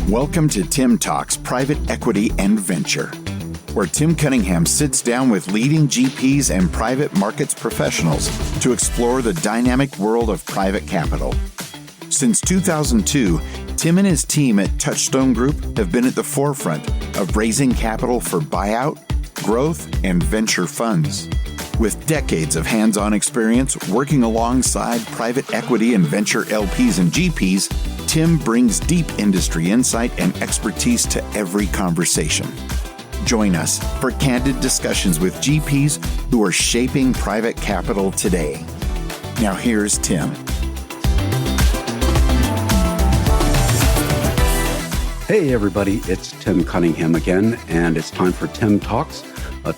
Welcome to Tim Talks Private Equity and Venture, where Tim Cunningham sits down with leading GPs and private markets professionals to explore the dynamic world of private capital. Since 2002, Tim and his team at Touchstone Group have been at the forefront of raising capital for buyout, growth, and venture funds. With decades of hands-on experience working alongside private equity and venture LPs and GPs, Tim brings deep industry insight and expertise to every conversation. Join us for candid discussions with GPs who are shaping private capital today. Now here's Tim. Hey everybody, it's Tim Cunningham again, and it's time for Tim Talks.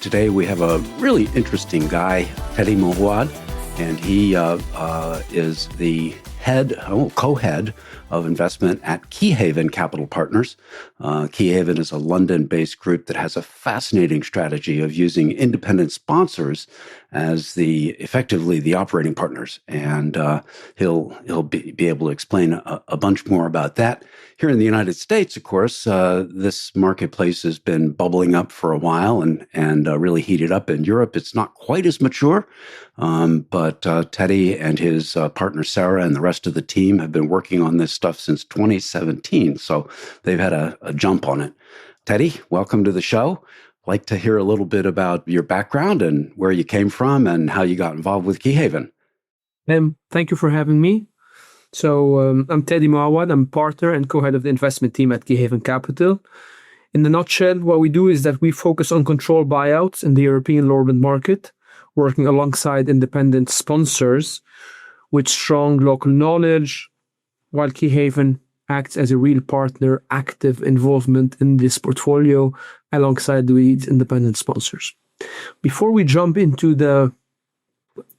Today we have a really interesting guy, Teddy Mouawad, and he is the co-head of investment at Keyhaven Capital Partners. Keyhaven is a London-based group that has a fascinating strategy of using independent sponsors as effectively the operating partners. And he'll be able to explain a bunch more about that. Here in the United States, of course, this marketplace has been bubbling up for a while and really heated up. In Europe, it's not quite as mature, but Teddy and his partner Sarah and the rest of the team have been working on this stuff since 2017, so they've had a jump on it. Teddy, welcome to the show. I'd like to hear a little bit about your background and where you came from and how you got involved with Keyhaven. Thank you for having me. So I'm Teddy Mouawad. I'm partner and co-head of the investment team at Keyhaven Capital. In the nutshell, what we do is that we focus on controlled buyouts in the European low-risk market, working alongside independent sponsors with strong local knowledge, while Keyhaven acts as a real partner, active involvement in this portfolio alongside these independent sponsors. Before we jump into the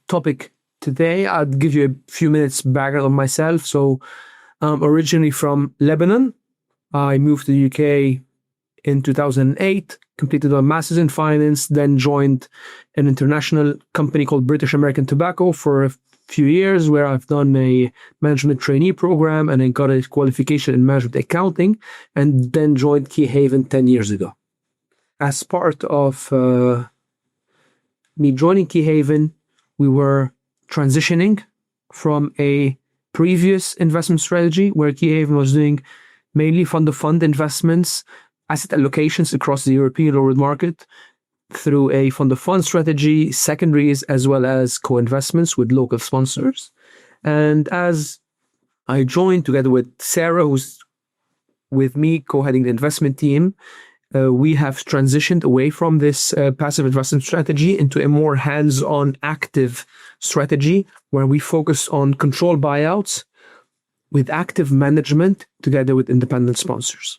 topic today, I'll give you a few minutes background on myself. So I'm originally from Lebanon. I moved to the UK in 2008, completed my master's in finance, then joined an international company called British American Tobacco for a few years, where I've done a management trainee program and then got a qualification in management accounting, and then joined Keyhaven 10 years ago. As part of me joining Keyhaven, we were transitioning from a previous investment strategy where Keyhaven was doing mainly fund-of-fund investments, asset allocations across the European low-risk market through a fund-of-fund strategy, secondaries, as well as co-investments with local sponsors. And as I joined together with Sarah, who's with me co-heading the investment team, we have transitioned away from this passive investment strategy into a more hands-on active strategy where we focus on controlled buyouts with active management together with independent sponsors.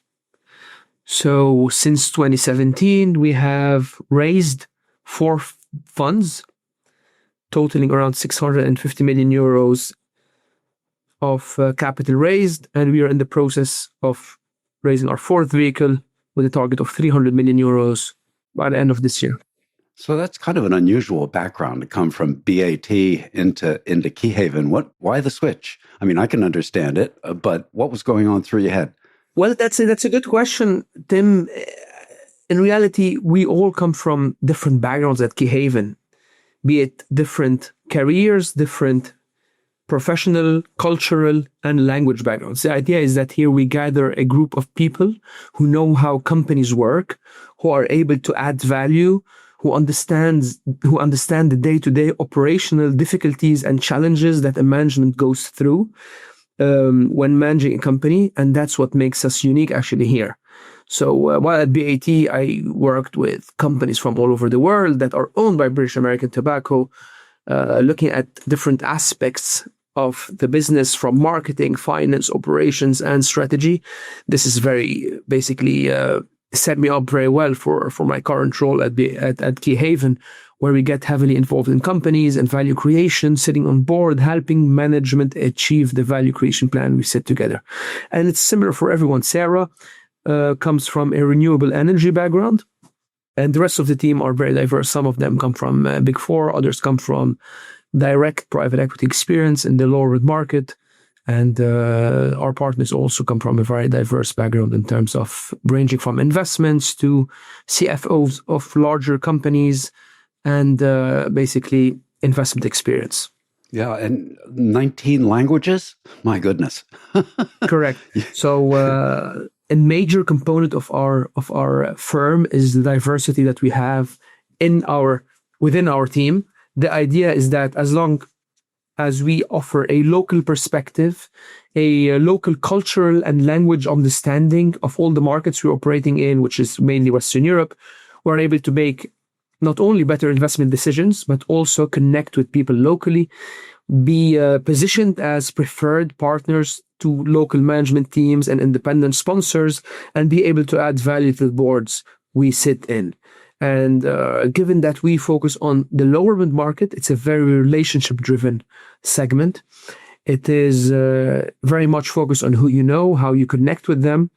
So since 2017, we have raised 4 funds totaling around 650 million euros of capital raised, and we are in the process of raising our 4th vehicle with a target of 300 million euros by the end of this year. So that's kind of an unusual background to come from BAT into Keyhaven. Why the switch? I mean, I can understand it, but what was going on through your head? Well, that's a good question, Tim. In reality, we all come from different backgrounds at Keyhaven, be it different careers, different professional, cultural, and language backgrounds. The idea is that here we gather a group of people who know how companies work, who are able to add value, who understand the day-to-day operational difficulties and challenges that a management goes through when managing a company, and that's what makes us unique actually here. So while at BAT, I worked with companies from all over the world that are owned by British American Tobacco, looking at different aspects of the business from marketing, finance, operations, and strategy. This is very basically set me up very well for my current role at Keyhaven, where we get heavily involved in companies and value creation, sitting on board, helping management achieve the value creation plan we set together. And it's similar for everyone. Sarah comes from a renewable energy background, and the rest of the team are very diverse. Some of them come from Big Four, others come from direct private equity experience in the low-risk market. And our partners also come from a very diverse background in terms of ranging from investments to CFOs of larger companies and basically investment experience. Yeah, and 19 languages? My goodness. Correct. So a major component of our firm is the diversity that we have within our team. The idea is that as long as we offer a local perspective, a local cultural and language understanding of all the markets we're operating in, which is mainly Western Europe, we're able to make not only better investment decisions, but also connect with people locally, be positioned as preferred partners to local management teams and independent sponsors, and be able to add value to the boards we sit in. And given that we focus on the lower mid market, it's a very relationship-driven segment. It is very much focused on who you know, how you connect with them.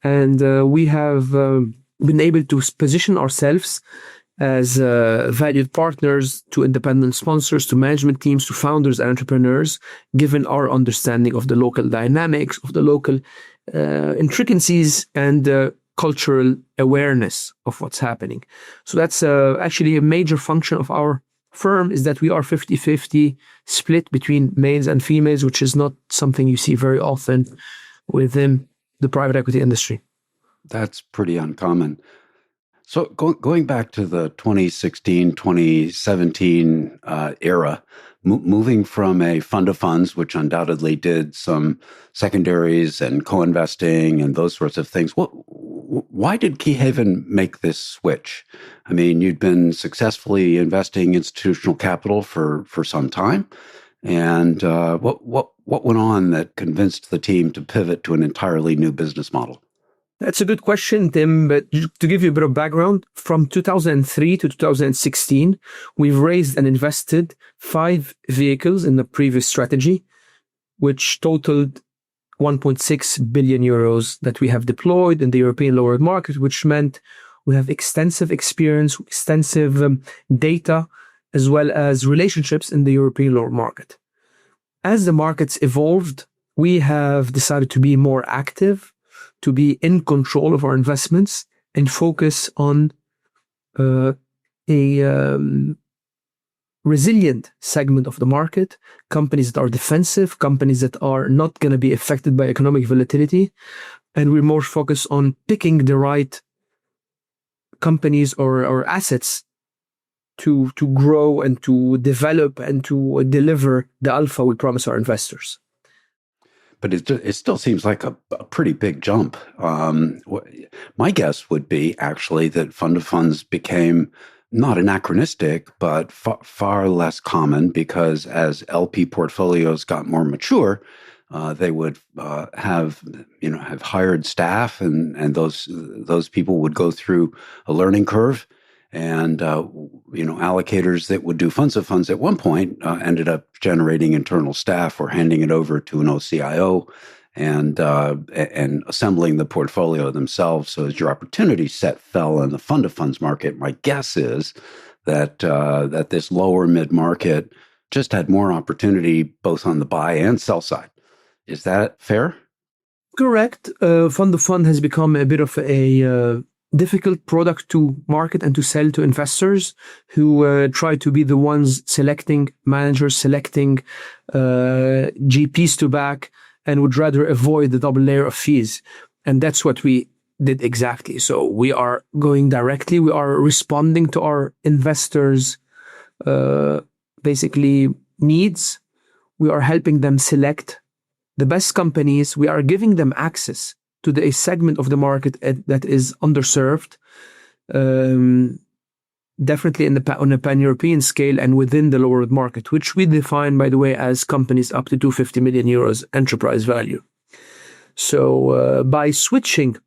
And we have been able to position ourselves as valued partners to independent sponsors, to management teams, to founders and entrepreneurs, given our understanding of the local dynamics, of the local intricacies and cultural awareness of what's happening. So that's actually a major function of our firm, is that we are 50-50 split between males and females, which is not something you see very often within the private equity industry. That's pretty uncommon. So going back to the 2016, 2017 era, moving from a fund of funds, which undoubtedly did some secondaries and co-investing and those sorts of things, why did Keyhaven make this switch? I mean, you'd been successfully investing institutional capital for some time. And what went on that convinced the team to pivot to an entirely new business model? That's a good question, Tim, but to give you a bit of background, from 2003 to 2016, we've raised and invested 5 vehicles in the previous strategy, which totaled 1.6 billion euros that we have deployed in the European lower market, which meant we have extensive experience, extensive data, as well as relationships in the European lower market. As the markets evolved, we have decided to be more active, to be in control of our investments and focus on a resilient segment of the market, companies that are defensive, companies that are not going to be affected by economic volatility. And we're more focused on picking the right companies or assets to grow and to develop and to deliver the alpha we promise our investors. But it still seems like a pretty big jump. My guess would be actually that fund of funds became not anachronistic, but far less common, because as LP portfolios got more mature, they would have hired staff, and those people would go through a learning curve. And, allocators that would do funds of funds at one point ended up generating internal staff or handing it over to an OCIO and assembling the portfolio themselves. So as your opportunity set fell in the fund of funds market, my guess is that this lower mid-market just had more opportunity both on the buy and sell side. Is that fair? Correct. Fund of fund has become a bit of a difficult product to market and to sell to investors who try to be the ones selecting managers, selecting GPs to back, and would rather avoid the double layer of fees. And that's what we did exactly. So we are going directly. We are responding to our investors' basically needs. We are helping them select the best companies. We are giving them access to a segment of the market that is underserved, definitely on a pan-European scale and within the lower market, which we define, by the way, as companies up to 250 million euros enterprise value. So by switching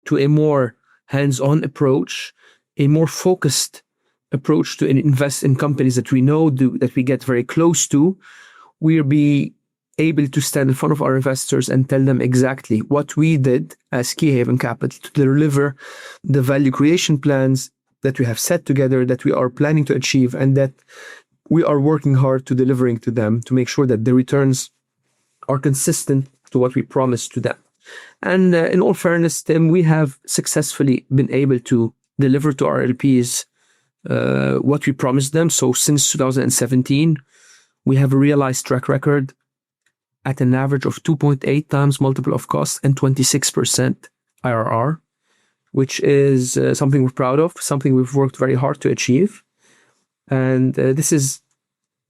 to a more hands-on approach, a more focused approach to invest in companies that we know that we get very close to, we'll be able to stand in front of our investors and tell them exactly what we did as Keyhaven Capital to deliver the value creation plans that we have set together, that we are planning to achieve, and that we are working hard to delivering to them to make sure that the returns are consistent to what we promised to them. And in all fairness, Tim, we have successfully been able to deliver to our LPs what we promised them. So since 2017, we have a realized track record at an average of 2.8 times multiple of cost and 26% IRR, which is something we're proud of, something we've worked very hard to achieve. And this is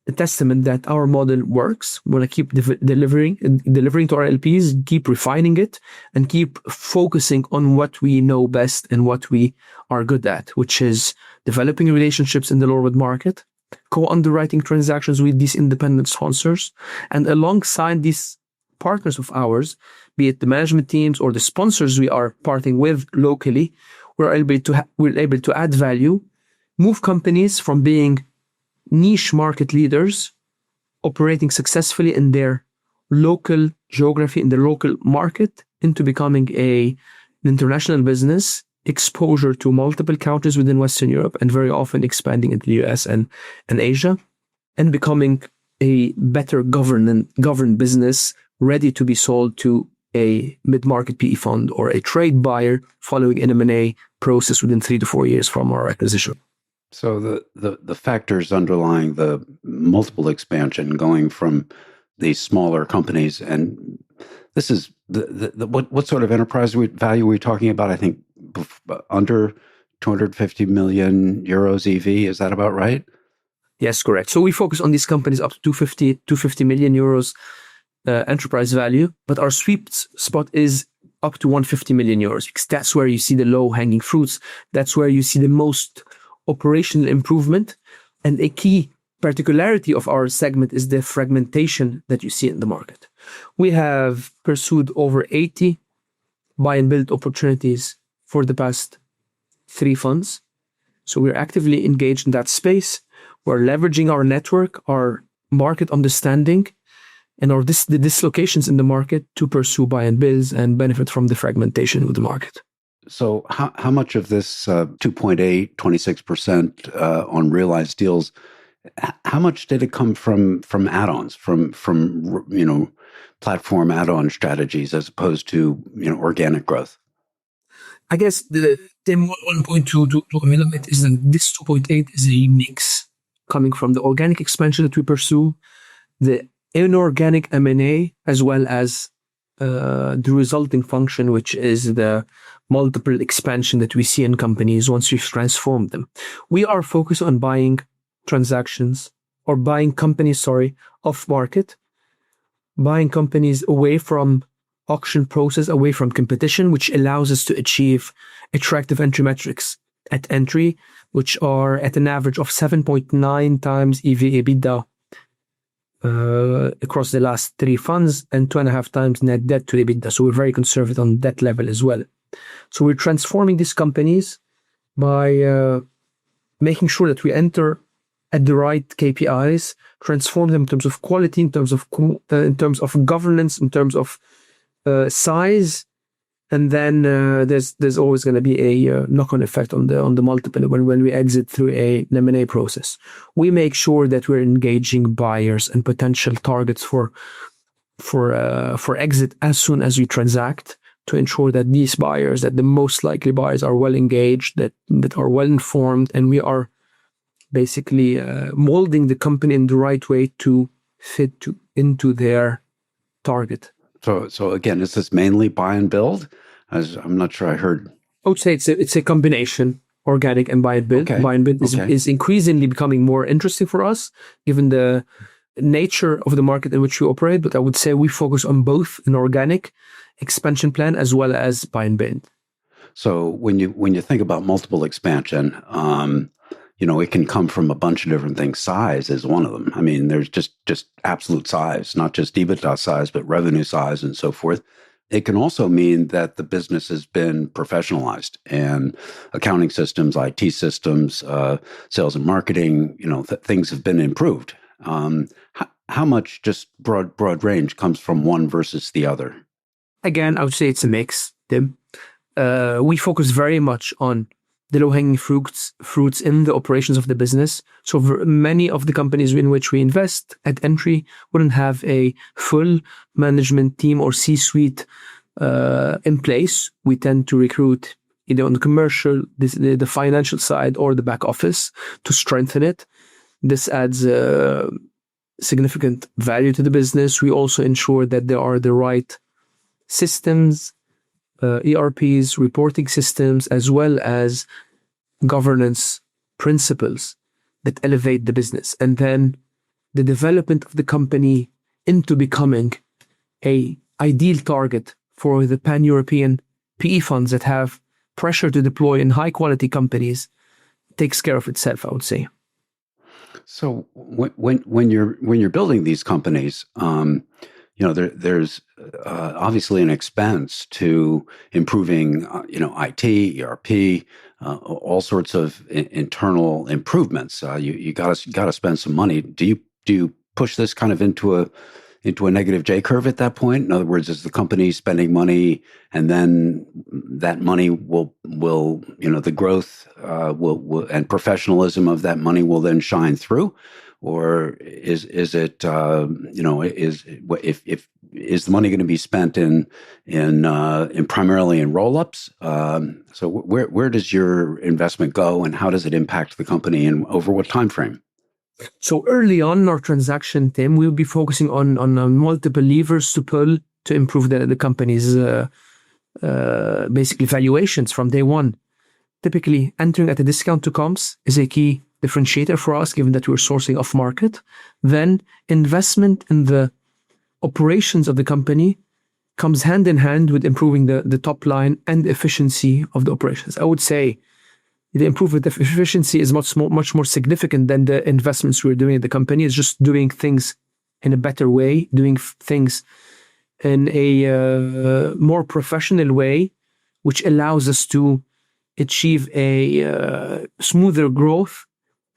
a testament that our model works. We want to keep delivering to our LPs, keep refining it, and keep focusing on what we know best and what we are good at, which is developing relationships in the lower market, co-underwriting transactions with these independent sponsors, and alongside these partners of ours, be it the management teams or the sponsors we are partnering with locally, we're able to add value, move companies from being niche market leaders operating successfully in their local geography, in the local market, into becoming an international business, exposure to multiple countries within Western Europe, and very often expanding into the US and Asia, and becoming a better governed business ready to be sold to a mid-market PE fund or a trade buyer following an M&A process within 3 to 4 years from our acquisition. So the factors underlying the multiple expansion going from these smaller companies, and this is what sort of enterprise value are we talking about? I think under 250 million euros EV. Is that about right? Yes, correct. So we focus on these companies up to 250 million euros enterprise value, but our sweet spot is up to 150 million euros because that's where you see the low-hanging fruits. That's where you see the most operational improvement. And a key particularity of our segment is the fragmentation that you see in the market. We have pursued over 80 buy and build opportunities for the past 3 funds. So we're actively engaged in that space. We're leveraging our network, our market understanding, and the dislocations in the market to pursue buy and builds and benefit from the fragmentation of the market. So how much of this 2.8, 26% on realized deals, how much did it come from add-ons, from platform add-on strategies as opposed to organic growth? I guess the one point to evaluate is that this 2.8 is a mix coming from the organic expansion that we pursue, the inorganic M&A, as well as the resulting function, which is the multiple expansion that we see in companies once we've transformed them. We are focused on buying transactions or buying companies, off market, buying companies away from auction process, away from competition, which allows us to achieve attractive entry metrics at entry, which are at an average of 7.9 times EV/EBITDA across the last 3 funds and 2.5 times net debt to EBITDA. So we're very conservative on that level as well. So we're transforming these companies by making sure that we enter at the right KPIs, transform them in terms of quality, in terms of governance, in terms of size, and then there's always going to be a knock-on effect on the multiple when we exit through an M&A process. We make sure that we're engaging buyers and potential targets for exit as soon as we transact, to ensure that these buyers, that the most likely buyers, are well engaged, that are well informed, and we are basically molding the company in the right way to fit into their target. So again, is this mainly buy and build? I'm not sure I heard. I would say it's a combination, organic and buy and build. Okay. Buy and build is increasingly becoming more interesting for us, given the nature of the market in which we operate. But I would say we focus on both an organic expansion plan as well as buy and build. So when you think about multiple expansion, it can come from a bunch of different things. Size is one of them. I mean, there's just absolute size, not just EBITDA size, but revenue size and so forth. It can also mean that the business has been professionalized and accounting systems, IT systems, sales and marketing, things have been improved. How much just broad range comes from one versus the other? Again, I would say it's a mix, Tim. We focus very much on the low-hanging fruits in the operations of the business. So many of the companies in which we invest at entry wouldn't have a full management team or C-suite in place. We tend to recruit either on the commercial, the financial side, or the back office to strengthen it. This adds significant value to the business. We also ensure that there are the right systems, ERPs, reporting systems, as well as governance principles that elevate the business. And then the development of the company into becoming an ideal target for the pan-European PE funds that have pressure to deploy in high-quality companies takes care of itself, I would say. So when you're building these companies, there's obviously an expense to improving, IT, ERP, all sorts of internal improvements. You got to spend some money. Do you push this kind of into a negative J curve at that point? In other words, is the company spending money, and then that money will the growth will and professionalism of that money will then shine through, or is it is the money going to be spent in primarily in roll-ups? So where does your investment go, and how does it impact the company, and over what time frame? So early on in our transaction, Tim, we'll be focusing on multiple levers to pull to improve the company's basically valuations from day one. Typically, entering at a discount to comps is a key differentiator for us, given that we're sourcing off market. Then investment in the operations of the company comes hand in hand with improving the top line and efficiency of the operations. I would say the improvement of efficiency is much more significant than the investments we're doing in the company. It's just doing things in a better way, doing things in a more professional way, which allows us to achieve a smoother growth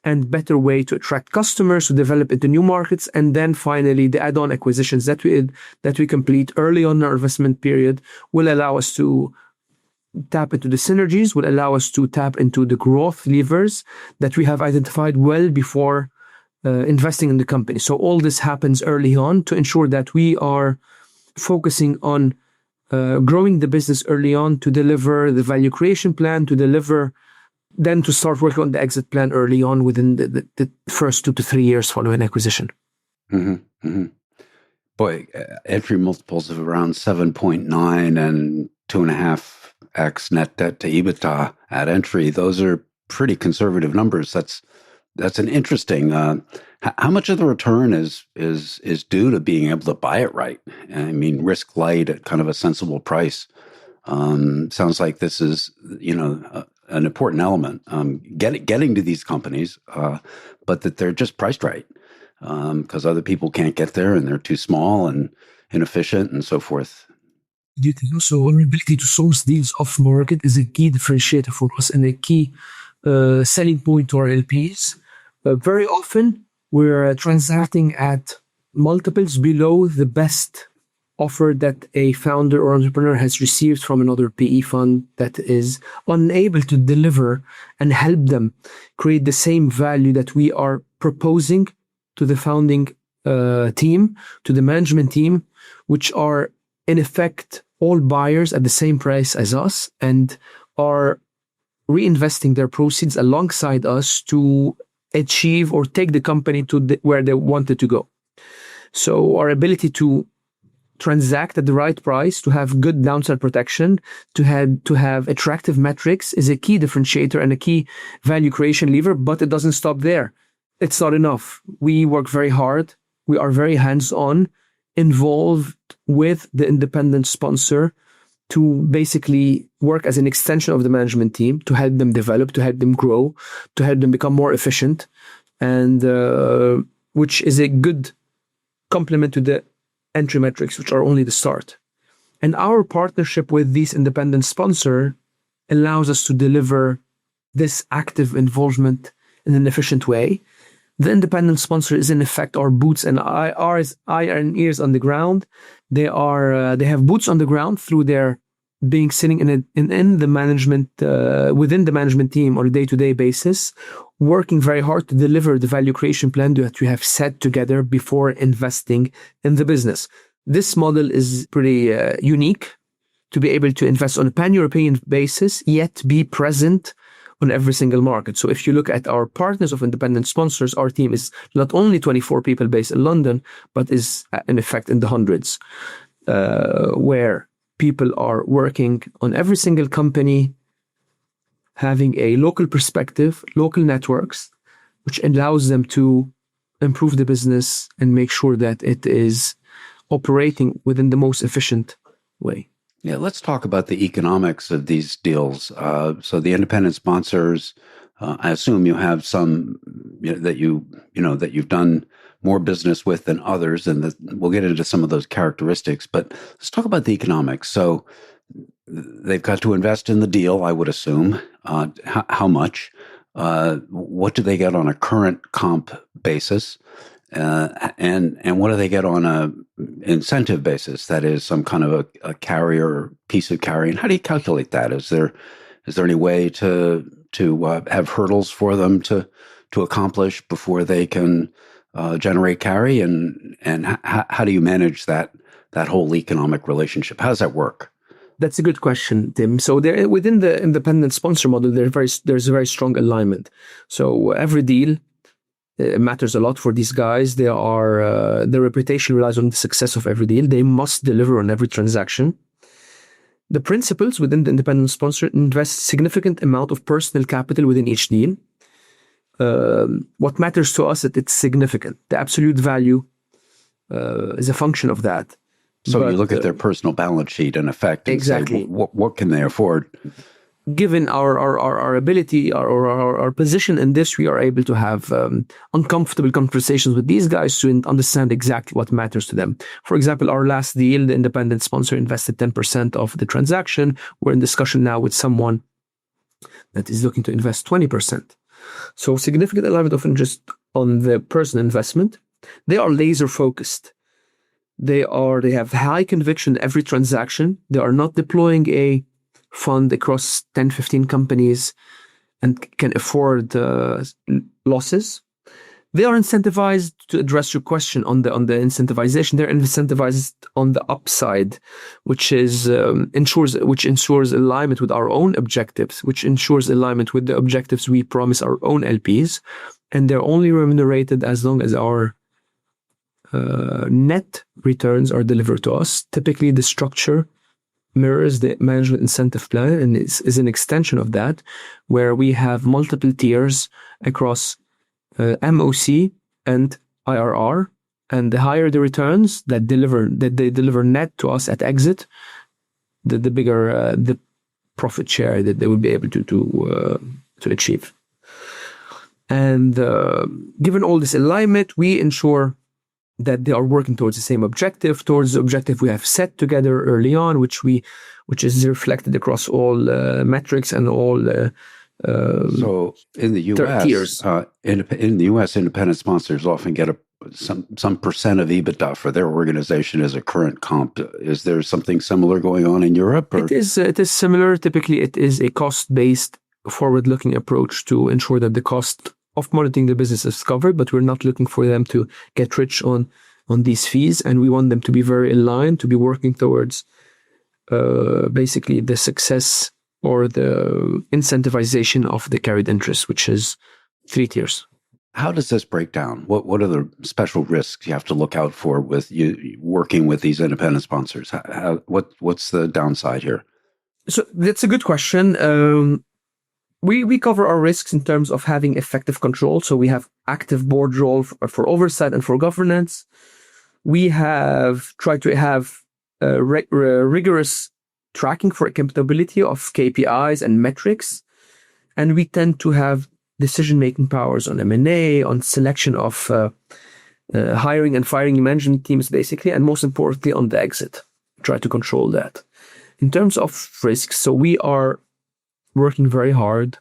and better way to attract customers, to develop into new markets, and then finally the add-on acquisitions that we complete early on in our investment period will allow us to tap into the synergies, will allow us to tap into the growth levers that we have identified well before investing in the company. So all this happens early on to ensure that we are focusing on growing the business early on to deliver the value creation plan, then to start working on the exit plan early on within the first 2 to 3 years following acquisition. Mm-hmm, mm-hmm. Boy, entry multiples of around 7.9 and 2.5x net debt to EBITDA at entry. Those are pretty conservative numbers. That's an interesting. How much of the return is due to being able to buy it right? I mean, risk light at kind of a sensible price. Sounds like this is an important element. Getting to these companies, but that they're just priced right, because other people can't get there and they're too small and inefficient and so forth. So our ability to source deals off market is a key differentiator for us and a key selling point to our LPs. Very often we're transacting at multiples below the best offer that a founder or entrepreneur has received from another PE fund that is unable to deliver and help them create the same value that we are proposing to the founding team, to the management team, which are in effect all buyers at the same price as us and are reinvesting their proceeds alongside us to achieve or take the company to where they wanted to go. So our ability to transact at the right price, to have good downside protection, to have attractive metrics is a key differentiator and a key value creation lever, but it doesn't stop there. It's not enough. We work very hard. We are very hands-on, involved with the independent sponsor to basically work as an extension of the management team, to help them develop, to help them grow, to help them become more efficient, and which is a good complement to the entry metrics, which are only the start. And our partnership with these independent sponsor allows us to deliver this active involvement in an efficient way. The independent sponsor is in effect our boots and eye and ears on the ground. They have boots on the ground through their being sitting in the management, within the management team on a day-to-day basis, working very hard to deliver the value creation plan that we have set together before investing in the business. This model is pretty unique to be able to invest on a pan-European basis, yet be present on every single market. So if you look at our partners of independent sponsors, our team is not only 24 people based in London, but is in effect in the hundreds, where people are working on every single company, having a local perspective, local networks, which allows them to improve the business and make sure that it is operating within the most efficient way. Yeah, let's talk about the economics of these deals. So the independent sponsors, I assume you have some that you've done more business with than others, and we'll get into some of those characteristics. But let's talk about the economics. So they've got to invest in the deal, I would assume. How much? What do they get on a current comp basis? And what do they get on a incentive basis? That is some kind of a carrier piece of carry. And how do you calculate that? Is there any way to have hurdles for them to accomplish before they can generate carry? And how do you manage that whole economic relationship? How does that work? That's a good question, Tim. So there, within the independent sponsor model, there's a very strong alignment. So every deal matters a lot for these guys. Their reputation relies on the success of every deal. They must deliver on every transaction. The principals within the independent sponsor invest significant amount of personal capital within each deal. What matters to us is that it's significant. The absolute value is a function of that. So you look at their personal balance sheet in effect and exactly. say, what can they afford? Given our ability or our position in this, we are able to have uncomfortable conversations with these guys to understand exactly what matters to them. For example, our last deal, the independent sponsor invested 10% of the transaction. We're in discussion now with someone that is looking to invest 20%. So significant alignment of interest on the personal investment. They are laser focused. They have high conviction in every transaction. They are not deploying a fund across 10, 15 companies and can afford losses. They are incentivized, to address your question on the incentivization. They're incentivized on the upside, which ensures alignment with our own objectives, which ensures alignment with the objectives we promise our own LPs, and they're only remunerated as long as our net returns are delivered to us. Typically, the structure mirrors the management incentive plan and is an extension of that, where we have multiple tiers across MOC and IRR, and the higher the returns that they deliver net to us at exit, the bigger the profit share that they will be able to achieve. And given all this alignment, we ensure that they are working towards the same objective, towards the objective we have set together early on, which is reflected across all metrics and all. So in the U.S., in the U.S., independent sponsors often get some percent of EBITDA for their organization as a current comp. Is there something similar going on in Europe? Or? It is similar. Typically, it is a cost-based, forward-looking approach to ensure that the cost of monitoring the business is covered, but we're not looking for them to get rich on these fees, and we want them to be very aligned, to be working towards basically the success or the incentivization of the carried interest, which is 3 tiers. How does this break down? What are the special risks you have to look out for with you working with these independent sponsors? What's the downside here? So that's a good question. We cover our risks in terms of having effective control. So we have active board role for oversight and for governance. We have tried to have rigorous tracking for accountability of KPIs and metrics. And we tend to have decision-making powers on M&A, on selection of hiring and firing management teams, basically, and most importantly, on the exit. Try to control that. In terms of risks, so we are working very hard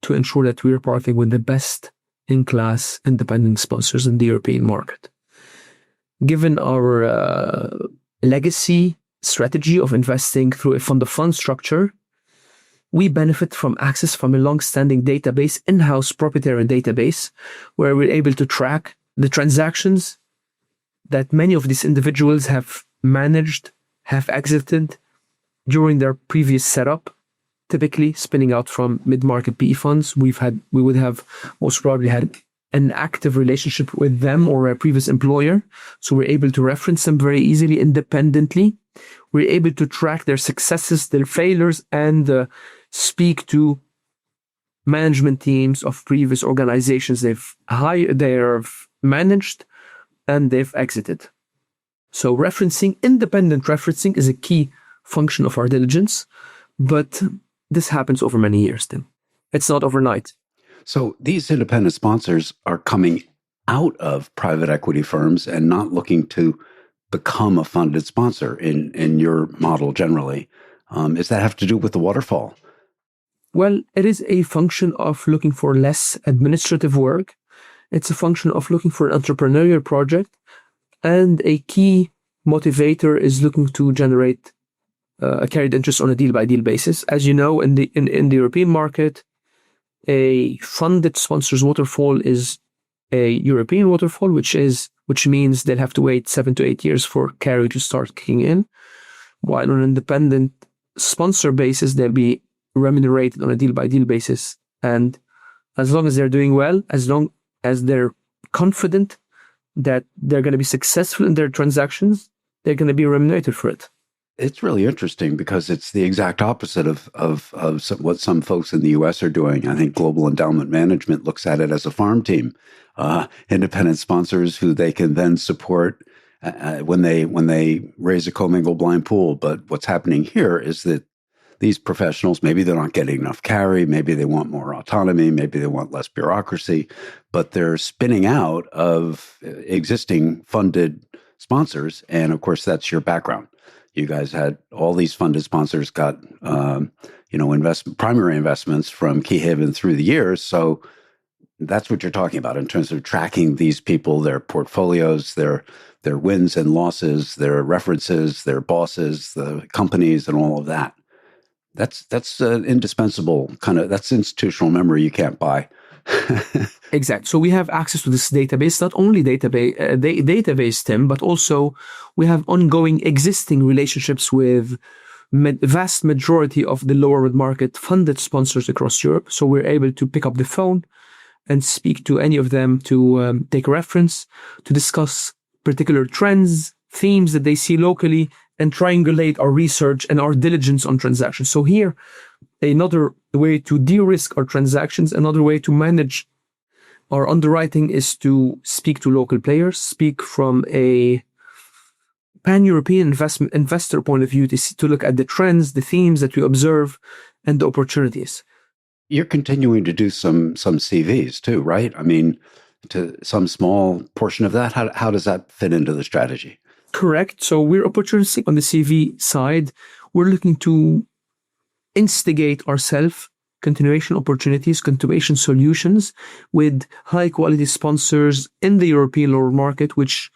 to ensure that we are partnering with the best in-class independent sponsors in the European market. Given our legacy strategy of investing through a fund of fund structure, we benefit from access from a long-standing database, in-house proprietary database, where we're able to track the transactions that many of these individuals have managed, have exited during their previous setup, typically spinning out from mid-market PE funds. We would have most probably had an active relationship with them or a previous employer. So we're able to reference them very easily independently. We're able to track their successes, their failures, and speak to management teams of previous organizations they've managed and they've exited. So independent referencing is a key function of our diligence, but this happens over many years, Tim. It's not overnight. So these independent sponsors are coming out of private equity firms and not looking to become a funded sponsor in your model generally. Does that have to do with the waterfall? Well, it is a function of looking for less administrative work. It's a function of looking for an entrepreneurial project. And a key motivator is looking to generate a carried interest on a deal-by-deal basis. As you know, in the European market, a funded sponsor's waterfall is a European waterfall, which means they'll have to wait 7 to 8 years for carry to start kicking in. While on an independent sponsor basis, they'll be remunerated on a deal-by-deal basis. And as long as they're doing well, as long as they're confident that they're going to be successful in their transactions, they're going to be remunerated for it. It's really interesting because it's the exact opposite of what some folks in the U.S. are doing. I think Global Endowment Management looks at it as a farm team, independent sponsors who they can then support when they raise a commingled blind pool. But what's happening here is that these professionals, maybe they're not getting enough carry, maybe they want more autonomy, maybe they want less bureaucracy, but they're spinning out of existing funded sponsors. And of course, that's your background. You guys had all these funded sponsors got, primary investments from Keyhaven through the years. So that's what you're talking about in terms of tracking these people, their portfolios, their wins and losses, their references, their bosses, the companies, and all of that. That's indispensable that's institutional memory you can't buy. Exactly. So we have access to this database, not only database, Tim, but also we have ongoing existing relationships with vast majority of the lower mid-market funded sponsors across Europe. So we're able to pick up the phone and speak to any of them to take a reference, to discuss particular trends, themes that they see locally, and triangulate our research and our diligence on transactions. So here, another way to de-risk our transactions, another way to manage our underwriting is to speak to local players, speak from a pan-European investor point of view to look at the trends, the themes that we observe, and the opportunities. You're continuing to do some CVs too, right? I mean, to some small portion of that, how does that fit into the strategy? Correct. So we're opportunistic on the CV side. We're looking to instigate ourselves continuation opportunities, continuation solutions with high quality sponsors in the European lower market, which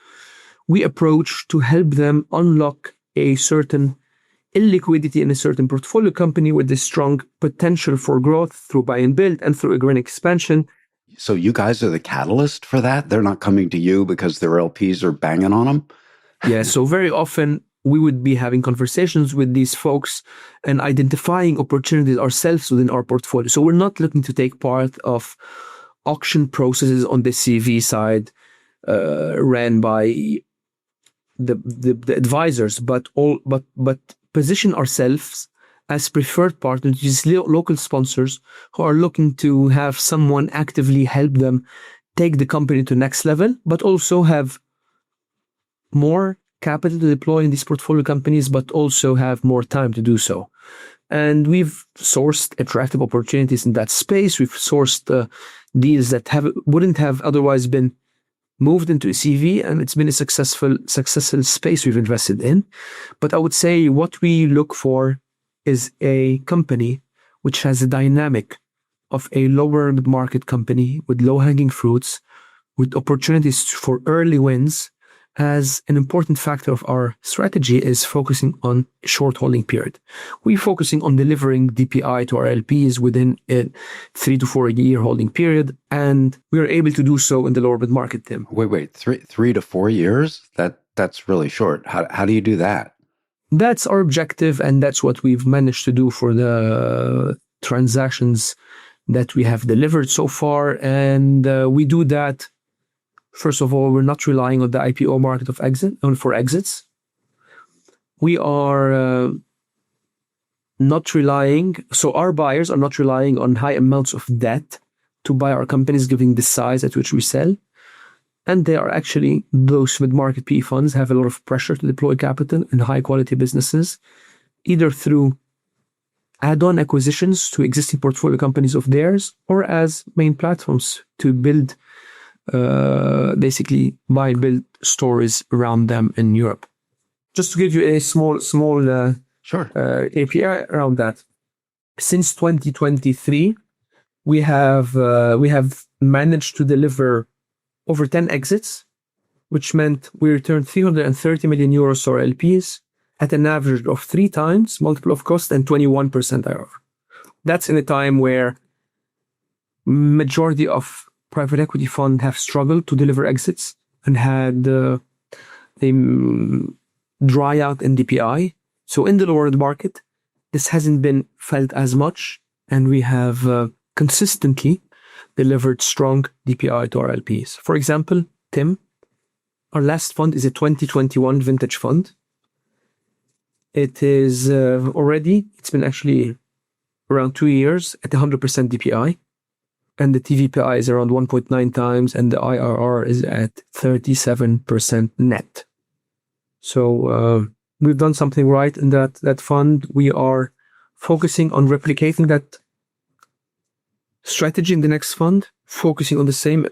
we approach to help them unlock a certain illiquidity in a certain portfolio company with a strong potential for growth through buy and build and through organic expansion. So you guys are the catalyst for that? They're not coming to you because their LPs are banging on them? Yeah, so very often we would be having conversations with these folks and identifying opportunities ourselves within our portfolio. So we're not looking to take part of auction processes on the CV side ran by the advisors, but position ourselves as preferred partners, these local sponsors who are looking to have someone actively help them take the company to the next level, but also have more capital to deploy in these portfolio companies, but also have more time to do so. And we've sourced attractive opportunities in that space. We've sourced deals that wouldn't have otherwise been moved into a CV, and it's been a successful space we've invested in. But I would say what we look for is a company which has a dynamic of a lower market company with low-hanging fruits, with opportunities for early wins, as an important factor of our strategy is focusing on short holding period. We're focusing on delivering DPI to our LPs within a 3 to 4 year holding period, and we are able to do so in the lower mid market, Tim. Wait, 3 to 4 years? That's really short. How do you do that? That's our objective, and that's what we've managed to do for the transactions that we have delivered so far. And we do that. First of all, we're not relying on the IPO market for exits. We are not relying, so our buyers are not relying on high amounts of debt to buy our companies, given the size at which we sell. And they are actually, those mid-market PE funds have a lot of pressure to deploy capital in high-quality businesses, either through add-on acquisitions to existing portfolio companies of theirs, or as main platforms to build basically buy and build stories around them in Europe. Just to give you a small API around that. Since 2023, we have managed to deliver over 10 exits, which meant we returned 330 million euros to our LPs at an average of 3 times multiple of cost and 21% IRR. That's in a time where majority of private equity fund have struggled to deliver exits and had a dry out in DPI. So in the lower market, this hasn't been felt as much, and we have consistently delivered strong DPI to our LPs. For example, Tim, our last fund is a 2021 vintage fund. It is it's been actually around 2 years at 100% DPI. And the TVPI is around 1.9 times, and the IRR is at 37% net. So we've done something right in that fund. We are focusing on replicating that strategy in the next fund, focusing on the same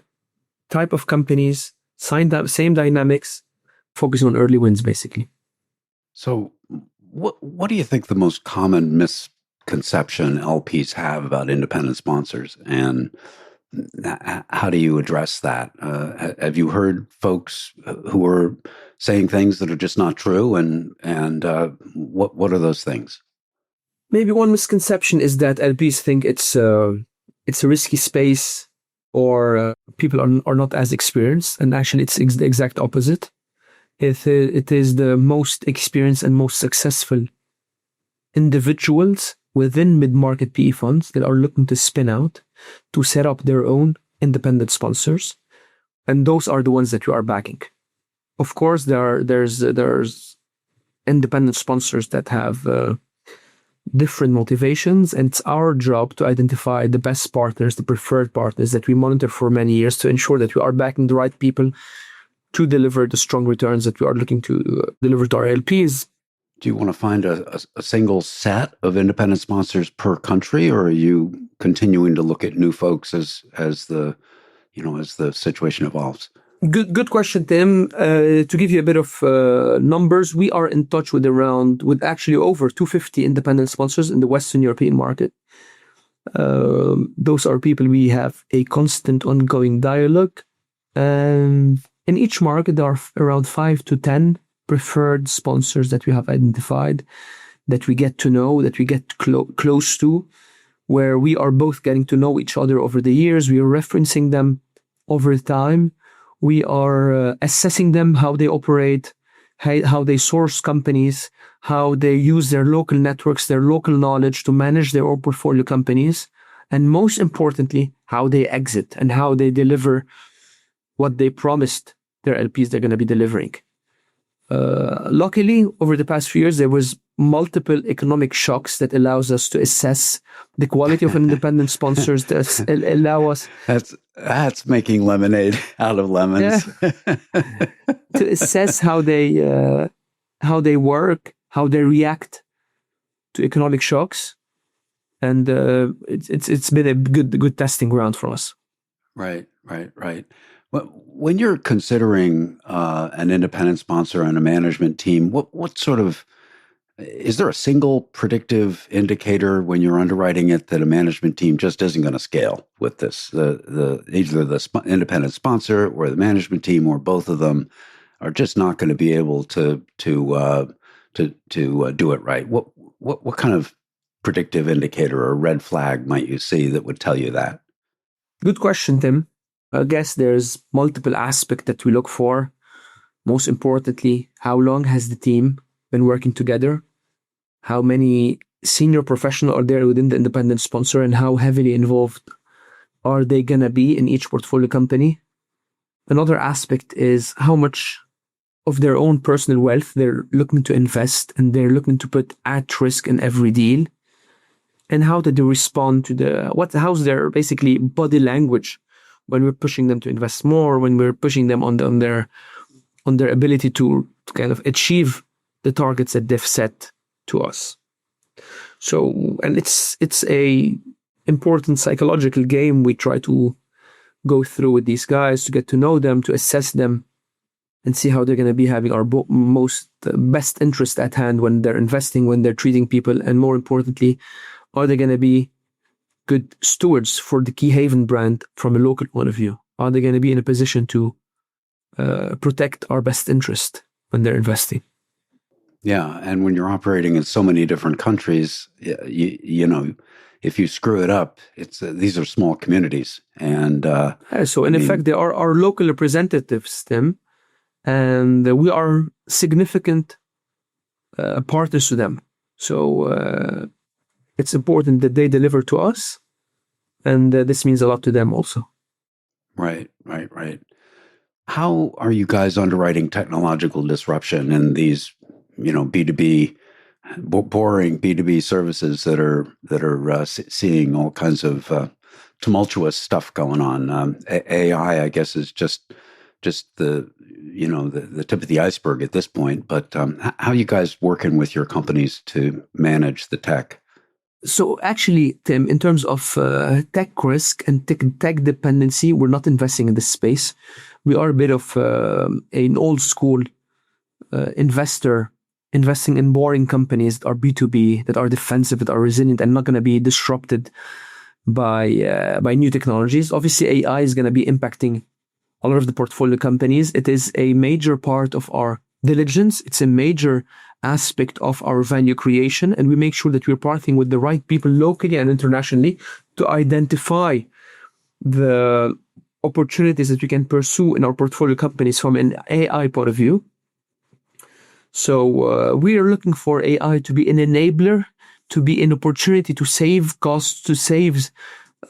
type of companies, same dynamics, focusing on early wins, basically. So what do you think the most common misconception LPs have about independent sponsors, and how do you address that? Have you heard folks who are saying things that are just not true, and what are those things? Maybe one misconception is that LPs think it's a risky space, or people are not as experienced, and actually it's the exact opposite. It is the most experienced and most successful individuals within mid-market PE funds that are looking to spin out, to set up their own independent sponsors, and those are the ones that you are backing. Of course, there's independent sponsors that have different motivations, and it's our job to identify the best partners, the preferred partners that we monitor for many years to ensure that we are backing the right people to deliver the strong returns that we are looking to deliver to our LPs. Do you want to find a single set of independent sponsors per country, or are you continuing to look at new folks as the situation evolves? Good question, Tim. To give you a bit of numbers, we are in touch with actually over 250 independent sponsors in the Western European market. Those are people we have a constant ongoing dialogue. And in each market, there are around 5 to 10 preferred sponsors that we have identified, that we get to know, that we get close to, where we are both getting to know each other over the years. We are referencing them over time. We are assessing them, how they operate, how they source companies, how they use their local networks, their local knowledge to manage their own portfolio companies, and most importantly, how they exit and how they deliver what they promised their LPs they're going to be delivering. Luckily, over the past few years, there was multiple economic shocks that allows us to assess the quality of independent sponsors that allow us. That's making lemonade out of lemons. Yeah, to assess how they work, how they react to economic shocks, and it's been a good testing ground for us. Right. When you're considering an independent sponsor and a management team, what sort of, is there a single predictive indicator when you're underwriting it that a management team just isn't going to scale with this? Either the independent sponsor or the management team or both of them are just not going to be able to do it right. What kind of predictive indicator or red flag might you see that would tell you that? Good question, Tim. I guess there's multiple aspects that we look for. Most importantly, how long has the team been working together? How many senior professionals are there within the independent sponsor, and how heavily involved are they going to be in each portfolio company? Another aspect is how much of their own personal wealth they're looking to invest and they're looking to put at risk in every deal. And how did they respond to how's their basically body language when we're pushing them to invest more, when we're pushing them on their ability to kind of achieve the targets that they've set to us. So, and it's a important psychological game we try to go through with these guys to get to know them, to assess them, and see how they're going to be having our best interest at hand when they're investing, when they're treating people, and more importantly, are they going to be good stewards for the Keyhaven brand from a local point of view? Are they going to be in a position to protect our best interest when they're investing? Yeah, and when you're operating in so many different countries, you know, if you screw it up, these are small communities, and so in effect, they are our local representatives, Tim, and we are significant partners to them. So it's important that they deliver to us, and this means a lot to them also. Right. How are you guys underwriting technological disruption in these, B2B, boring B2B services that are seeing all kinds of tumultuous stuff going on? AI, I guess, is just the tip of the iceberg at this point. But how are you guys working with your companies to manage the tech? So actually, Tim, in terms of tech risk and tech dependency, we're not investing in this space. We are a bit of an old school investor, investing in boring companies that are B2B, that are defensive, that are resilient, and not going to be disrupted by new technologies. Obviously, AI is going to be impacting a lot of the portfolio companies. It is a major part of our diligence. It's a major aspect of our value creation, and we make sure that we're partnering with the right people locally and internationally to identify the opportunities that we can pursue in our portfolio companies from an AI point of view. So we are looking for AI to be an enabler, to be an opportunity to save costs, to save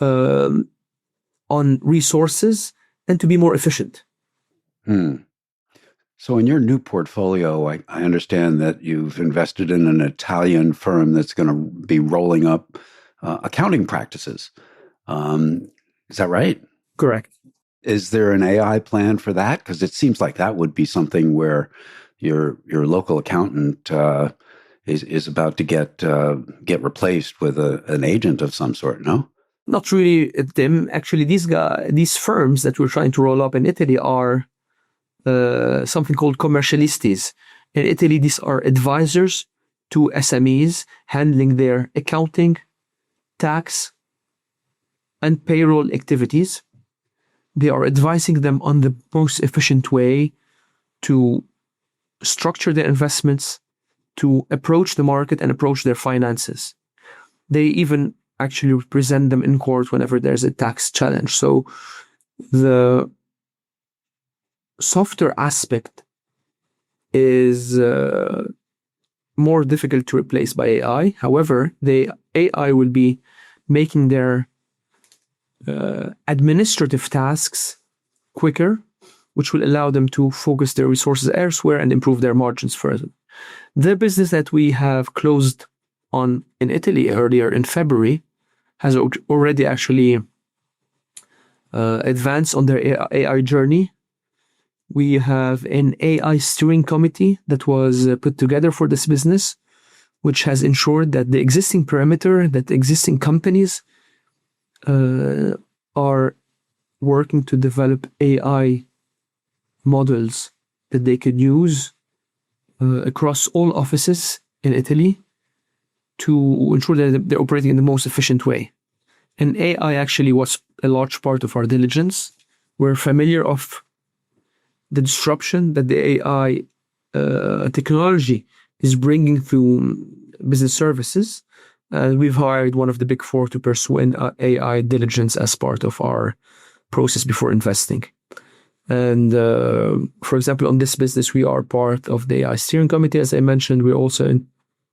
on resources, and to be more efficient. So in your new portfolio, I understand that you've invested in an Italian firm that's going to be rolling up accounting practices. Is that right? Correct. Is there an AI plan for that? Because it seems like that would be something where your local accountant is about to get replaced with an agent of some sort, no? Not really, Tim. Actually, these firms that we're trying to roll up in Italy are something called commercialistes. In Italy, these are advisors to SMEs handling their accounting, tax, and payroll activities. They are advising them on the most efficient way to structure their investments, to approach the market and approach their finances. They even actually represent them in court whenever there's a tax challenge. So the softer aspect is more difficult to replace by AI. However, the AI will be making their administrative tasks quicker, which will allow them to focus their resources elsewhere and improve their margins further. The business that we have closed on in Italy earlier in February has already actually advanced on their AI journey. We have an AI steering committee that was put together for this business, which has ensured that the existing perimeter, that the existing companies are working to develop AI models that they could use across all offices in Italy to ensure that they're operating in the most efficient way. And AI actually was a large part of our diligence. We're familiar of the disruption that the AI technology is bringing to business services. And we've hired one of the big four to pursue an AI diligence as part of our process before investing. And for example, on this business, we are part of the AI steering committee. As I mentioned, we're also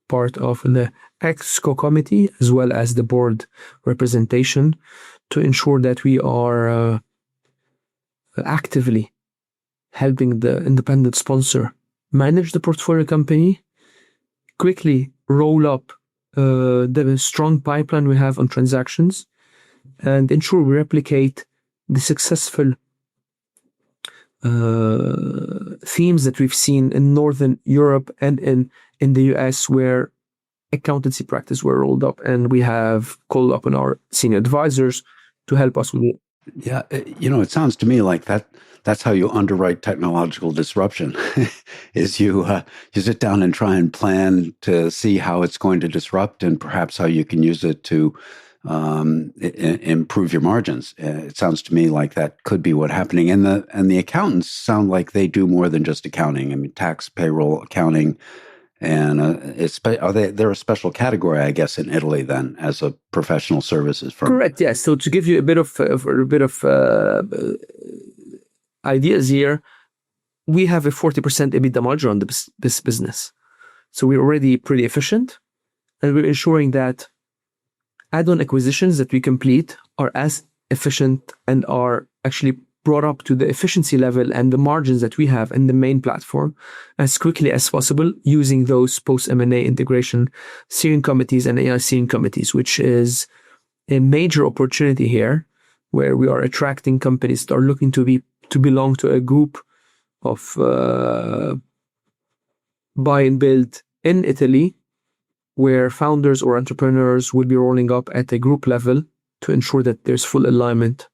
part of the EXCO committee, as well as the board representation, to ensure that we are actively helping the independent sponsor manage the portfolio company, quickly roll up the strong pipeline we have on transactions, and ensure we replicate the successful themes that we've seen in Northern Europe and in the US, where accountancy practice were rolled up, and we have called up on our senior advisors to help us with it. Yeah, it sounds to me like that's how you underwrite technological disruption. Is you sit down and try and plan to see how it's going to disrupt and perhaps how you can use it to improve your margins. It sounds to me like that could be what's happening. And the accountants sound like they do more than just accounting. I mean, tax, payroll, accounting, and they're a special category, I guess, in Italy then as a professional services firm. Correct. Yes. So to give you a bit of ideas here, we have a 40% EBITDA margin on this business. So we're already pretty efficient, and we're ensuring that add-on acquisitions that we complete are as efficient and are actually brought up to the efficiency level and the margins that we have in the main platform as quickly as possible, using those post-M&A integration steering committees and AI steering committees, which is a major opportunity here, where we are attracting companies that are looking to belong to a group of buy and build in Italy, where founders or entrepreneurs will be rolling up at a group level to ensure that there's full alignment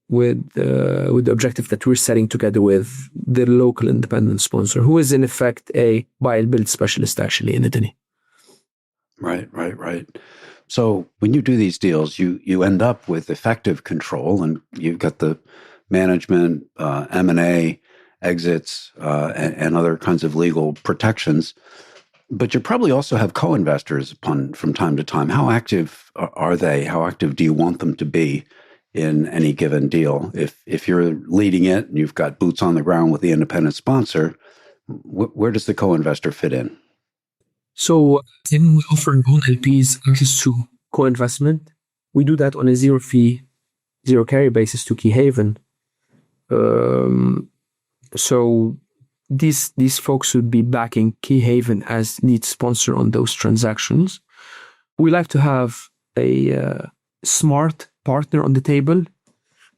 with the objective that we're setting together with the local independent sponsor, who is in effect a buy and build specialist actually in Italy. Right. So when you do these deals, you end up with effective control, and you've got the management, M&A, exits, and other kinds of legal protections. But you probably also have co-investors from time to time. How active are they? How active do you want them to be in any given deal? If you're leading it and you've got boots on the ground with the independent sponsor, where does the co-investor fit in? So when we offer our own LPs access to co-investment, we do that on a zero fee, zero carry basis to Keyhaven. So these folks would be backing Keyhaven as lead sponsor on those transactions. We like to have a smart partner on the table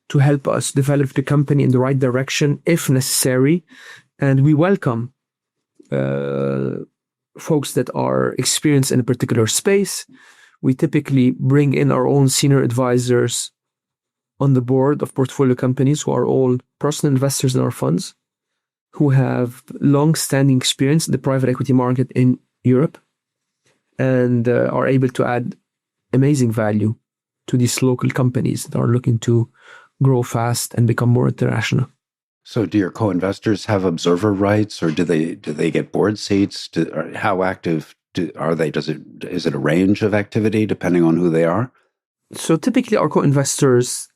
to help us develop the company in the right direction if necessary. And we welcome folks that are experienced in a particular space. We typically bring in our own senior advisors on the board of portfolio companies who are all personal investors in our funds, who have long-standing experience in the private equity market in Europe and are able to add amazing value to these local companies that are looking to grow fast and become more international. So do your co-investors have observer rights, or do they get board seats? How active are they? Is it a range of activity depending on who they are? So typically our co-investors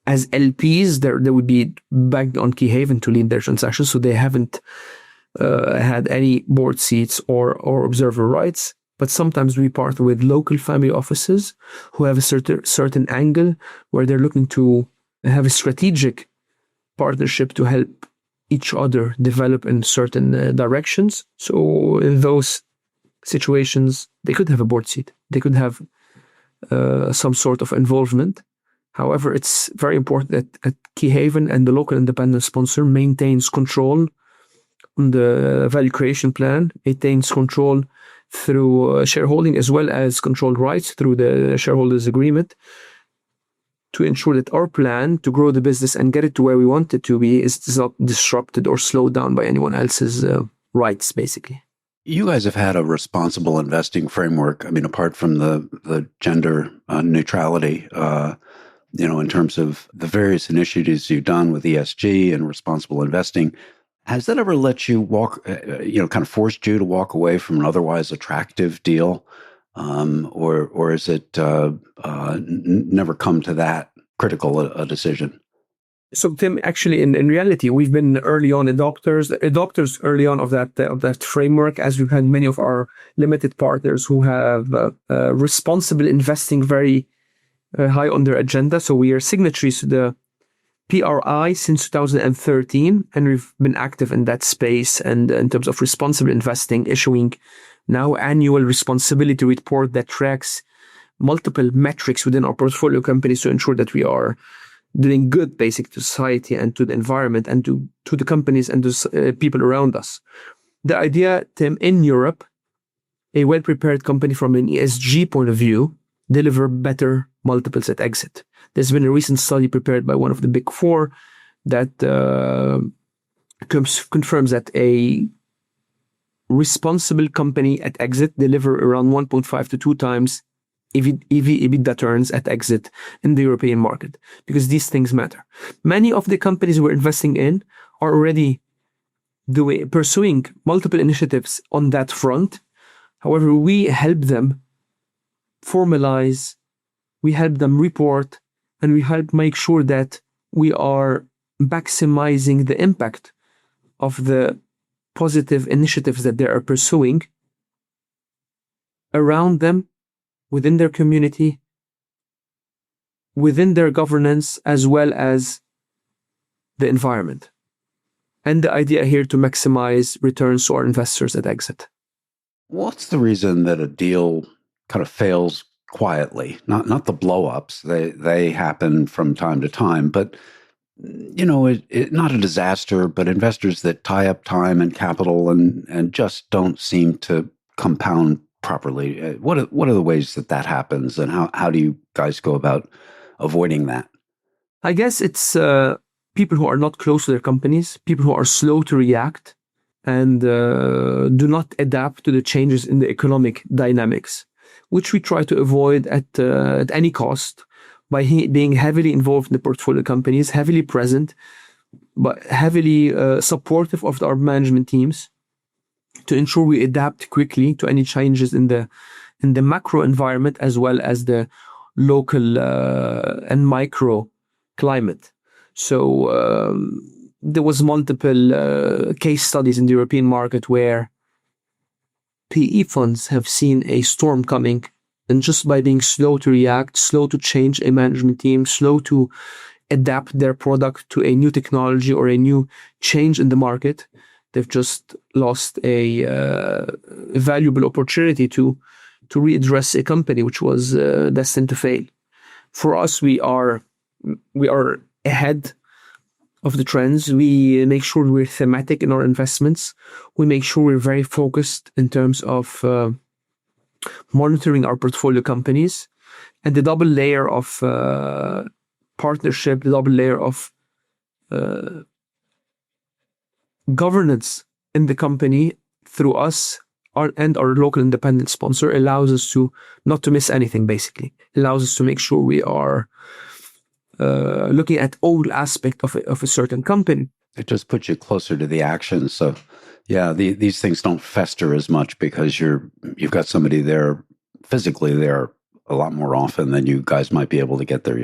as LPs, they would be backed on Keyhaven to lead their transactions, so they haven't had any board seats or observer rights. But sometimes we partner with local family offices who have a certain angle where they're looking to have a strategic partnership to help each other develop in certain directions. So in those situations, they could have a board seat. They could have some sort of involvement. However, it's very important that Keyhaven and the local independent sponsor maintains control on the value creation plan, maintains control through shareholding, as well as controlled rights through the shareholders agreement, to ensure that our plan to grow the business and get it to where we want it to be is not disrupted or slowed down by anyone else's rights, basically. You guys have had a responsible investing framework. I mean, apart from the gender neutrality in terms of the various initiatives you've done with ESG and responsible investing. Has that ever let you kind of forced you to walk away from an otherwise attractive deal? Or is it never come to that critical a decision? So Tim, actually, in reality, we've been early on adopters early on of that framework, as we've had many of our limited partners who have responsible investing very high on their agenda. So we are signatories to the PRI since 2013, and we've been active in that space and in terms of responsible investing, issuing now annual responsibility report that tracks multiple metrics within our portfolio companies to ensure that we are doing good basic to society and to the environment and to the companies and to people around us. The idea, Tim, in Europe, a well-prepared company from an ESG point of view deliver better multiples at exit. There's been a recent study prepared by one of the big four that confirms that a responsible company at exit deliver around 1.5 to 2 times EBITDA turns at exit in the European market, because these things matter. Many of the companies we're investing in are already pursuing multiple initiatives on that front. However, we help them formalize, we help them report, and we help make sure that we are maximizing the impact of the positive initiatives that they are pursuing around them, within their community, within their governance, as well as the environment. And the idea here to maximize returns to our investors at exit. What's the reason that a deal kind of fails quietly? Not the blow-ups. They happen from time to time, but not a disaster, but investors that tie up time and capital and just don't seem to compound properly. What are the ways that happens, and how do you guys go about avoiding that? I guess it's people who are not close to their companies, people who are slow to react and do not adapt to the changes in the economic dynamics, which we try to avoid at any cost by being heavily involved in the portfolio companies, heavily present, but heavily supportive of our management teams to ensure we adapt quickly to any changes in the macro environment as well as the local and micro climate. So there was multiple case studies in the European market where PE funds have seen a storm coming, and just by being slow to react, slow to change a management team, slow to adapt their product to a new technology or a new change in the market, they've just lost a valuable opportunity to readdress a company which was destined to fail. For us, we are ahead of the trends. We make sure we're thematic in our investments. We make sure we're very focused in terms of monitoring our portfolio companies, and the double layer of partnership, the double layer of governance in the company through us and our local independent sponsor allows us to not to miss anything, basically. Allows us to make sure we are looking at all aspects of a certain company. It just puts you closer to the action. So, yeah, these things don't fester as much because you've got somebody there, physically there, a lot more often than you guys might be able to get there.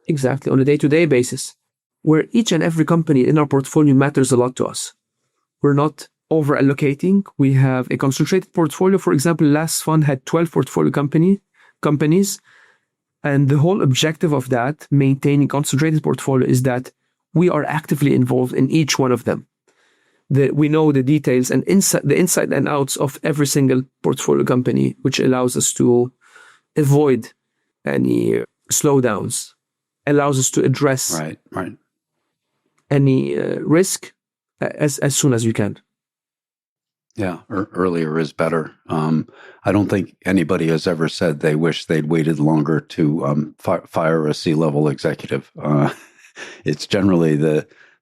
Exactly, on a day-to-day basis, where each and every company in our portfolio matters a lot to us. We're not over-allocating. We have a concentrated portfolio. For example, last fund had 12 portfolio companies, and the whole objective of that, maintaining concentrated portfolio, is that we are actively involved in each one of them. We know the details and the inside and outs of every single portfolio company, which allows us to avoid any slowdowns, allows us to address right. any risk as soon as we can. Yeah, earlier is better. I don't think anybody has ever said they wish they'd waited longer to fire a C-level executive. It's generally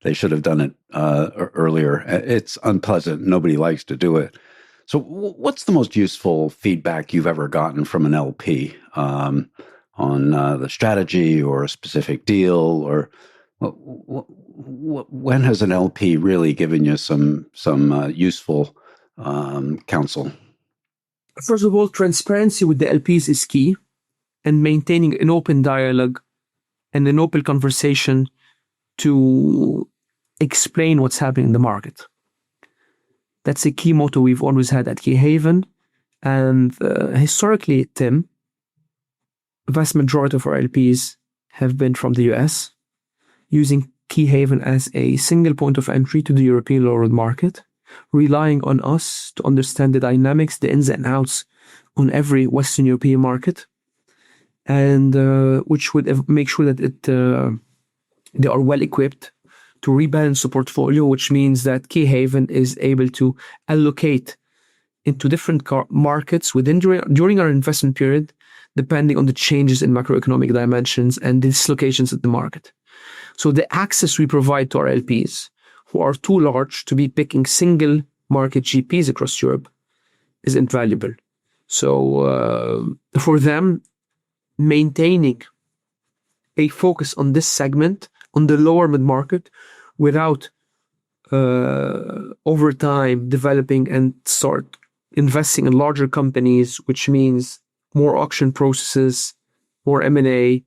they should have done it earlier. It's unpleasant. Nobody likes to do it. So what's the most useful feedback you've ever gotten from an LP on the strategy or a specific deal, or when has an LP really given you some useful counsel? First of all, transparency with the LPs is key, and maintaining an open dialogue and an open conversation to explain what's happening in the market. That's a key motto we've always had at Keyhaven. And historically, Tim, the vast majority of our LPs have been from the US, using Keyhaven as a single point of entry to the European low-road market, relying on us to understand the dynamics, the ins and outs on every Western European market, and which would make sure that they are well equipped to rebalance the portfolio, which means that Keyhaven is able to allocate into different markets during our investment period, depending on the changes in macroeconomic dimensions and dislocations at the market. So the access we provide to our LPs, who are too large to be picking single market GPs across Europe, is invaluable. So for them, maintaining a focus on this segment, on the lower mid-market, without over time developing and start investing in larger companies, which means more auction processes, more M&A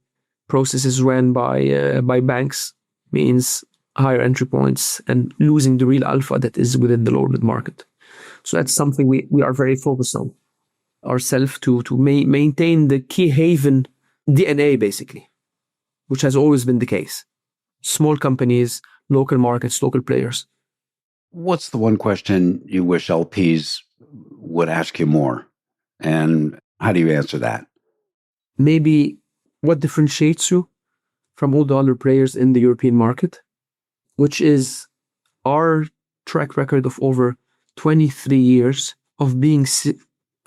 processes run by banks, means higher entry points and losing the real alpha that is within the lower mid-market. So that's something we are very focused on ourselves to maintain the Keyhaven DNA, basically, which has always been the case. Small companies, local markets, local players. What's the one question you wish LPs would ask you more? And how do you answer that? Maybe what differentiates you from all the other players in the European market, which is our track record of over 23 years of being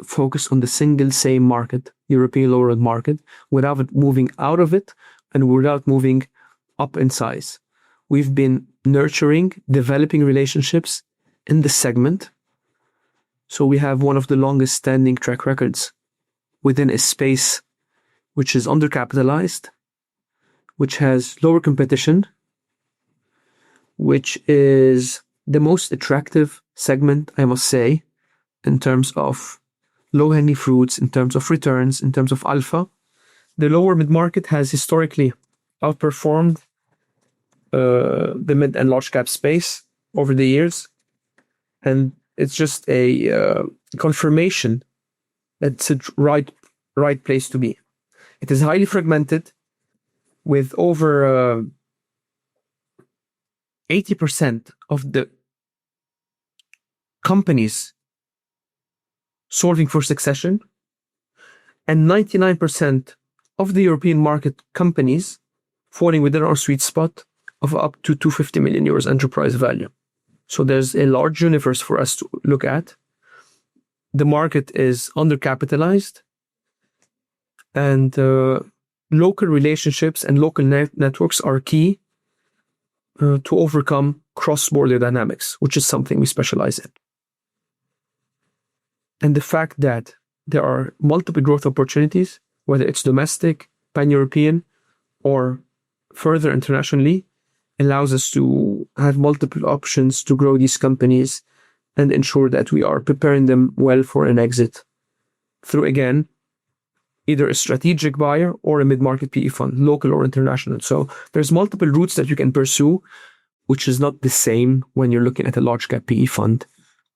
focused on the single same market, European low-road market, without moving out of it and without moving up in size. We've been nurturing, developing relationships in the segment. So we have one of the longest standing track records within a space which is undercapitalized, which has lower competition, which is the most attractive segment, I must say, in terms of low-hanging fruits, in terms of returns, in terms of alpha. The lower mid-market has historically outperformed the mid and large cap space over the years. And it's just a confirmation that it's a right place to be. It is highly fragmented, with over 80% of the companies solving for succession, and 99% of the European market companies falling within our sweet spot of up to 250 million euros enterprise value. So there's a large universe for us to look at. The market is undercapitalized, and local relationships and local networks are key to overcome cross-border dynamics, which is something we specialize in. And the fact that there are multiple growth opportunities, whether it's domestic, pan-European, or further internationally, allows us to have multiple options to grow these companies and ensure that we are preparing them well for an exit through, again, either a strategic buyer or a mid-market PE fund, local or international. So there's multiple routes that you can pursue, which is not the same when you're looking at a large cap PE fund,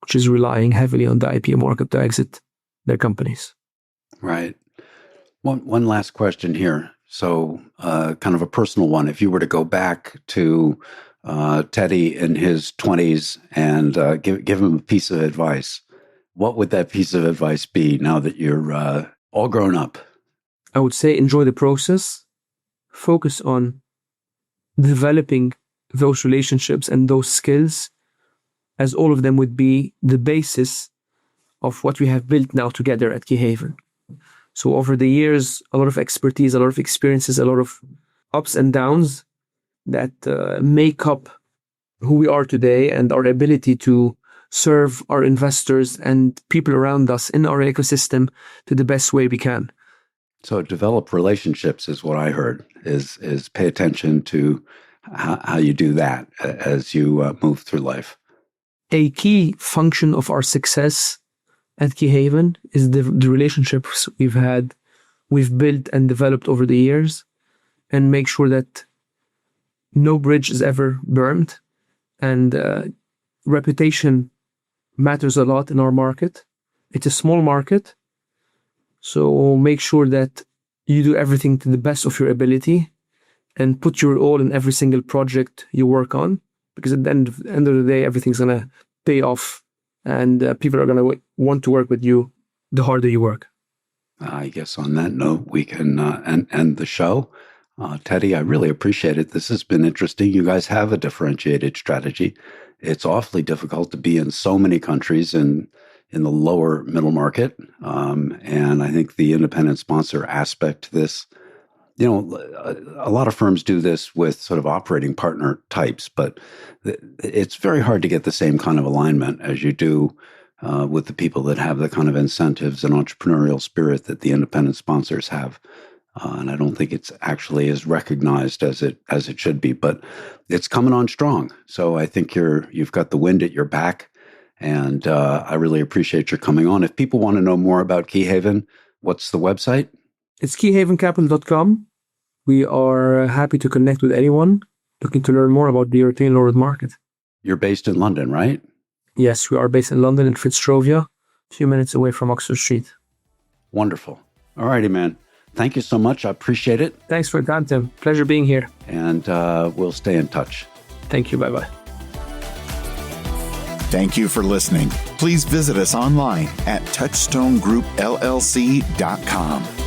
which is relying heavily on the IPO market to exit their companies. Right. One last question here. So kind of a personal one. If you were to go back to Teddy in his 20s and give him a piece of advice, what would that piece of advice be now that you're all grown up? I would say enjoy the process, focus on developing those relationships and those skills, as all of them would be the basis of what we have built now together at Keyhaven. So over the years, a lot of expertise, a lot of experiences, a lot of ups and downs that make up who we are today and our ability to serve our investors and people around us in our ecosystem to the best way we can. So develop relationships is what I heard, is pay attention to how you do that as you move through life. A key function of our success at Keyhaven is the relationships we've built and developed over the years, and make sure that no bridge is ever burned. And reputation matters a lot in our market. It's a small market, so make sure that you do everything to the best of your ability and put your all in every single project you work on, because at the end of the day, everything's going to pay off, and people are going to want to work with you the harder you work. I guess on that note, we can end the show. Teddy, I really appreciate it. This has been interesting. You guys have a differentiated strategy. It's awfully difficult to be in so many countries and in the lower middle market. And I think the independent sponsor aspect to this, a lot of firms do this with sort of operating partner types, but it's very hard to get the same kind of alignment as you do with the people that have the kind of incentives and entrepreneurial spirit that the independent sponsors have. And I don't think it's actually as recognized as it should be, but it's coming on strong. So I think you've got the wind at your back, and I really appreciate your coming on. If people want to know more about Keyhaven, what's the website? It's keyhavencapital.com. We are happy to connect with anyone looking to learn more about the European low-risk market. You're based in London, right? Yes, we are based in London, in Fitzrovia, a few minutes away from Oxford Street. Wonderful. All righty, man. Thank you so much. I appreciate it. Thanks for your time, Tim. Pleasure being here. And we'll stay in touch. Thank you. Bye-bye. Thank you for listening. Please visit us online at touchstonegroupllc.com.